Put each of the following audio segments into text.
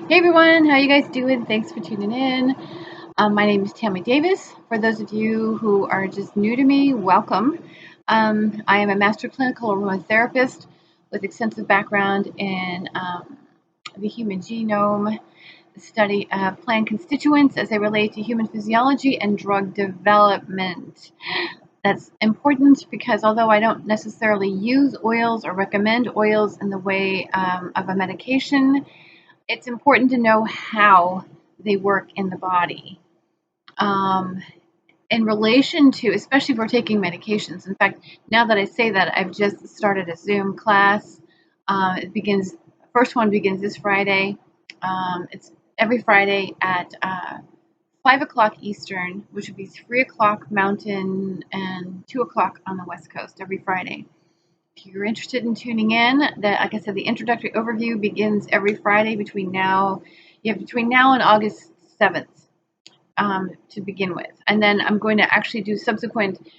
Hey everyone, how you guys doing? Thanks for tuning in. My name is Tammy Davis. For those of you who are just new to me, welcome. I am a master clinical aromatherapist with extensive background in the human genome, the study of plant constituents as they relate to human physiology and drug development. That's important because although I don't necessarily use oils or recommend oils in the way of a medication, it's important to know how they work in the body. Um, in relation to, especially if we're taking medications. In fact, now that I say that, I've just started a Zoom class. First one begins this Friday. It's every Friday at 5 o'clock Eastern, which would be 3 o'clock Mountain and 2 o'clock on the West Coast every Friday. If you're interested in tuning in, like I said, the introductory overview begins every Friday between now and August 7th to begin with. And then I'm going to actually do subsequent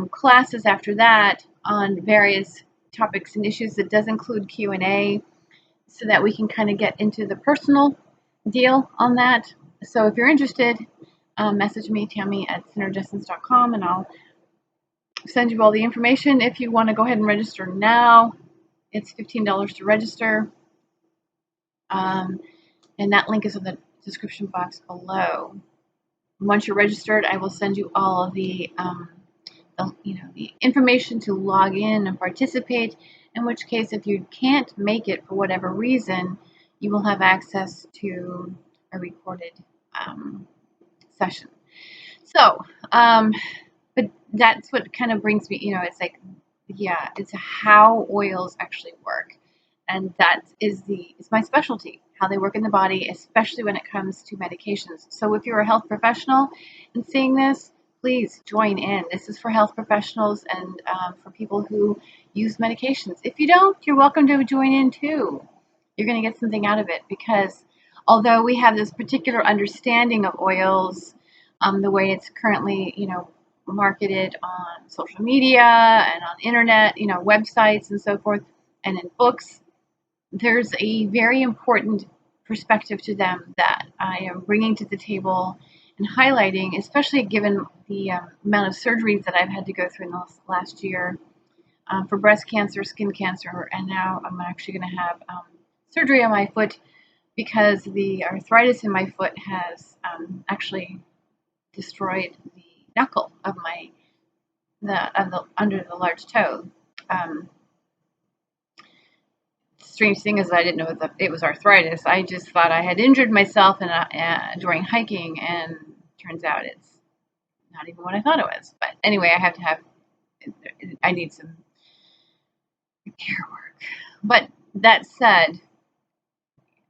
classes after that on various topics and issues that does include Q&A so that we can kind of get into the personal deal on that. So if you're interested, message me, Tammy at synergessence.com, and I'll send you all the information. If you want to go ahead and register now, it's $15 to register. And that link is in the description box below. Once you're registered, I will send you all of the information to log in and participate. In which case, if you can't make it for whatever reason, you will have access to a recorded session. So, but that's what kind of brings me, it's like, yeah, it's how oils actually work. And it's my specialty, how they work in the body, especially when it comes to medications. So if you're a health professional and seeing this, please join in. This is for health professionals and for people who use medications. If you don't, you're welcome to join in too. You're going to get something out of it because although we have this particular understanding of oils, the way it's currently, marketed on social media and on internet, websites and so forth, and in books, there's a very important perspective to them that I am bringing to the table and highlighting, especially given the amount of surgeries that I've had to go through in the last year for breast cancer, skin cancer, and now I'm actually going to have surgery on my foot because the arthritis in my foot has actually destroyed the knuckle of the under the large toe. Strange thing is, I didn't know that it was arthritis. I just thought I had injured myself during hiking, and turns out it's not even what I thought it was. But anyway, I need some repair work. But that said,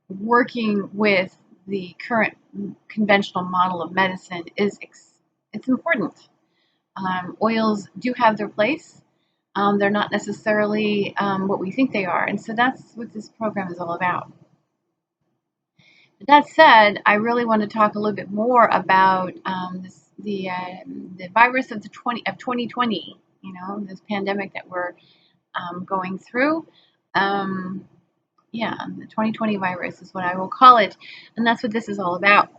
working with the current conventional model of medicine it's important. Oils do have their place. They're not necessarily what we think they are, and so that's what this program is all about. But that said, I really want to talk a little bit more about the virus of 2020. This pandemic that we're going through. Yeah, the 2020 virus is what I will call it, and that's what this is all about.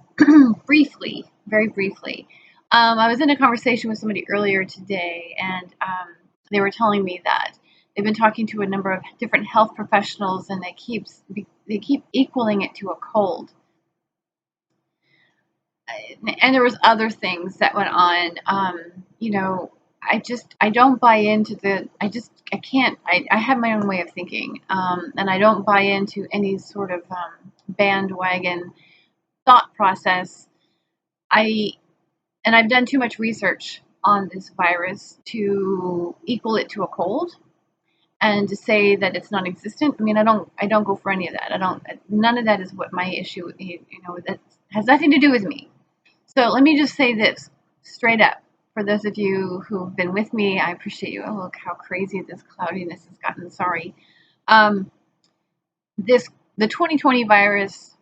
Briefly, very briefly. I was in a conversation with somebody earlier today, and they were telling me that they've been talking to a number of different health professionals, and they keep equaling it to a cold. And there was other things that went on. I don't buy into I can't. I have my own way of thinking, and I don't buy into any sort of bandwagon thought process. I've done too much research on this virus to equal it to a cold and to say that it's non-existent. I mean, I don't go for any of that. None of that is what my issue, that has nothing to do with me. So let me just say this straight up. For those of you who've been with me, I appreciate you. Oh, look how crazy this cloudiness has gotten. Sorry. The 2020 virus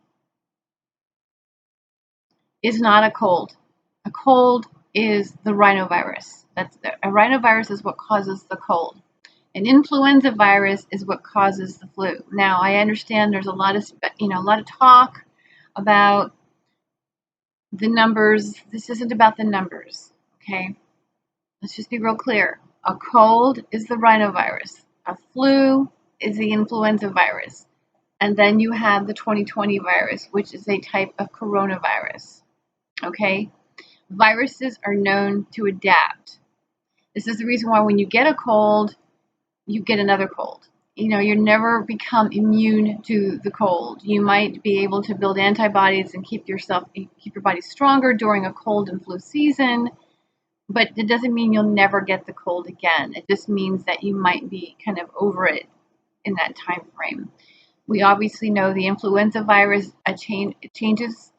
is not a cold. A cold is the rhinovirus. A rhinovirus is what causes the cold. An influenza virus is what causes the flu. Now, I understand there's a lot of talk about the numbers. This isn't about the numbers, okay? Let's just be real clear. A cold is the rhinovirus. A flu is the influenza virus. And then you have the 2020 virus, which is a type of coronavirus, okay? Viruses are known to adapt. This is the reason why when you get a cold, you get another cold. You never become immune to the cold. You might be able to build antibodies and keep your body stronger during a cold and flu season, but it doesn't mean you'll never get the cold again. It just means that you might be kind of over it in that time frame. We obviously know the influenza virus changes,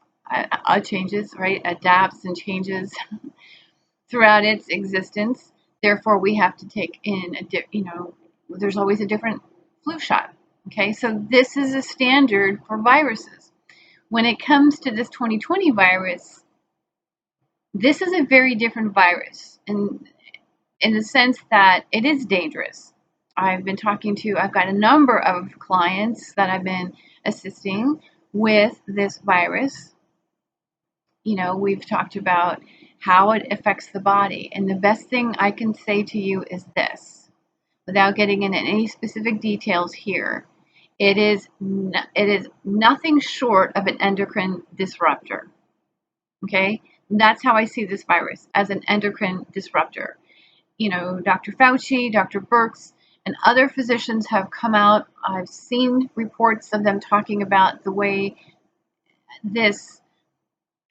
right? Adapts and changes throughout its existence. Therefore, we have to take in there's always a different flu shot. Okay, so this is a standard for viruses. When it comes to this 2020 virus, this is a very different virus, and in the sense that it is dangerous. I've got a number of clients that I've been assisting with this virus. We've talked about how it affects the body, and the best thing I can say to you is this, without getting into any specific details here. It is nothing short of an endocrine disruptor. Okay, that's how I see this virus, as an endocrine disruptor. Dr. Fauci, Dr. Birx, and other physicians have come out. I've seen reports of them talking about the way this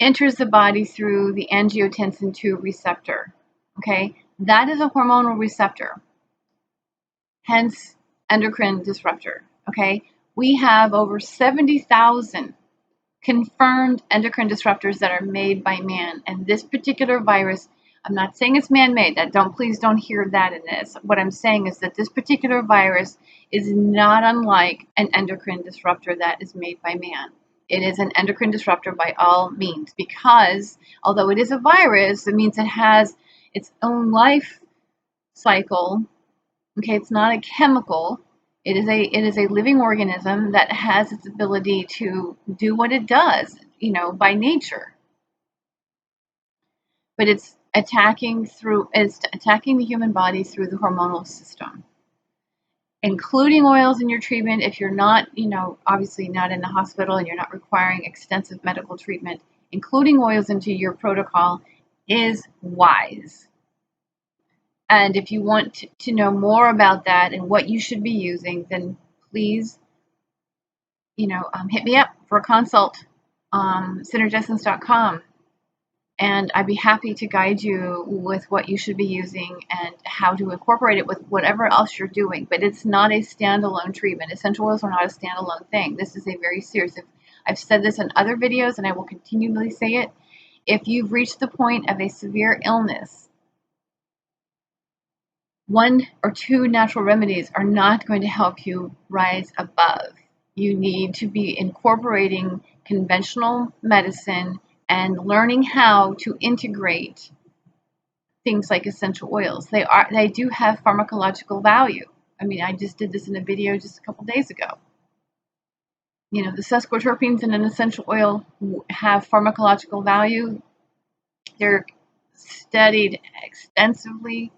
enters the body through the angiotensin II receptor. Okay, that is a hormonal receptor, hence endocrine disruptor. Okay, we have over 70,000 confirmed endocrine disruptors that are made by man, and this particular virus, I'm not saying it's man-made. Please don't hear that in this. What I'm saying is that this particular virus is not unlike an endocrine disruptor that is made by man. It is an endocrine disruptor by all means, because although it is a virus, it means it has its own life cycle. Okay, it's not a chemical. It is a living organism that has its ability to do what it does, by nature. But it's attacking the human body through the hormonal system, including oils in your treatment. If you're not, obviously not in the hospital and you're not requiring extensive medical treatment, including oils into your protocol is wise. And if you want to know more about that and what you should be using, then please, hit me up for a consult, synergessence.com. And I'd be happy to guide you with what you should be using and how to incorporate it with whatever else you're doing. But it's not a standalone treatment. Essential oils are not a standalone thing. This is a very serious. I've said this in other videos, and I will continually say it. If you've reached the point of a severe illness, 1 or 2 natural remedies are not going to help you rise above. You need to be incorporating conventional medicine and learning how to integrate things like essential oils. They do have pharmacological value. I mean, I just did this in a video just a couple days ago. The sesquiterpenes in an essential oil have pharmacological value. They're studied extensively.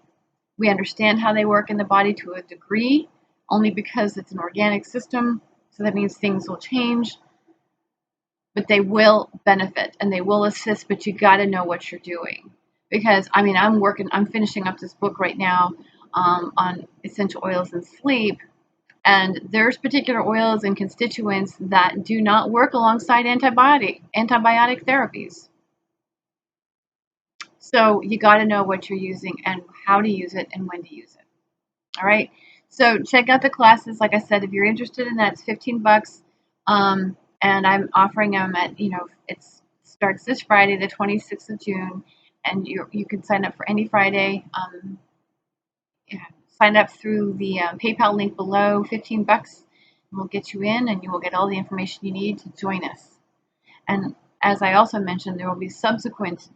We understand how they work in the body to a degree, only because it's an organic system. So that means things will change, but they will benefit and they will assist, but you got to know what you're doing. Because, I'm finishing up this book right now on essential oils and sleep. And there's particular oils and constituents that do not work alongside antibiotic therapies. So you got to know what you're using and how to use it and when to use it. All right. So check out the classes. Like I said, if you're interested in that, it's $15. And I'm offering them at, it starts this Friday, the 26th of June, and you can sign up for any Friday. Sign up through the PayPal link below, $15. And we'll get you in, and you will get all the information you need to join us. And as I also mentioned, there will be subsequent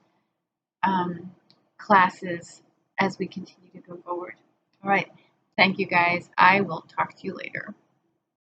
classes as we continue to go forward. All right. Thank you guys. I will talk to you later.